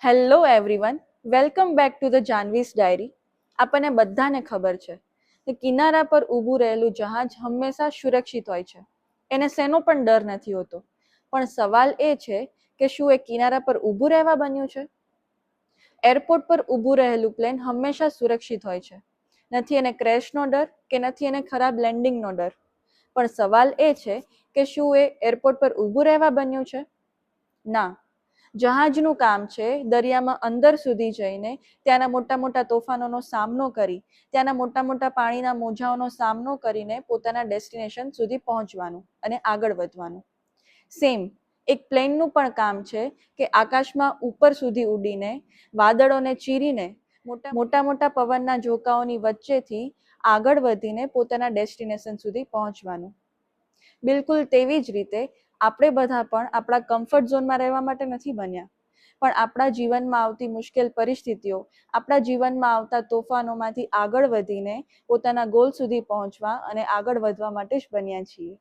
Hello everyone, welcome back to the Janvi's diary. આપણને બધાને ખબર છે કે કિનારા પર ઊભું રહેલું જહાજ હંમેશા સુરક્ષિત હોય છે. એને શેનો પણ ડર નથી હોતો. પણ સવાલ એ છે કે શું એ કિનારા પર ઊભું રહેવા બન્યું છે? એરપોર્ટ પર ઊભું રહેલું પ્લેન હંમેશા સુરક્ષિત હોય છે. નથી એને ક્રેશનો ડર કે નથી એને ખરાબ લેન્ડિંગનો ડર. પણ સવાલ એ છે કે શું એ એરપોર્ટ પર ઊભું રહેવા બન્યું છે? ના. જહાજનું કામ છે દરિયામાં અંદર સુધી જઈને ત્યાંના મોટા મોટા તોફાનોનો સામનો કરી, ત્યાંના મોટા મોટા પાણીના મોજાઓનો સામનો કરીને પોતાના ડેસ્ટિનેશન સુધી પહોંચવાનું અને આગળ વધવાનું. સેમ એક પ્લેનનું પણ કામ છે કે આકાશમાં ઉપર સુધી ઉડીને વાદળોને ચીરીને મોટા મોટા પવનના ઝોકાઓની વચ્ચેથી આગળ વધીને પોતાના ડેસ્ટિનેશન સુધી પહોંચવાનું. બિલકુલ તેવી જ રીતે આપણે બધા પણ આપણા કમ્ફર્ટ ઝોનમાં રહેવા માટે નથી બન્યા, પણ આપણા જીવનમાં આવતી મુશ્કેલ પરિસ્થિતિઓ, આપણા જીવનમાં આવતા તોફાનોમાંથી આગળ વધીને પોતાના ગોલ સુધી પહોંચવા અને આગળ વધવા માટે જ બન્યા છીએ.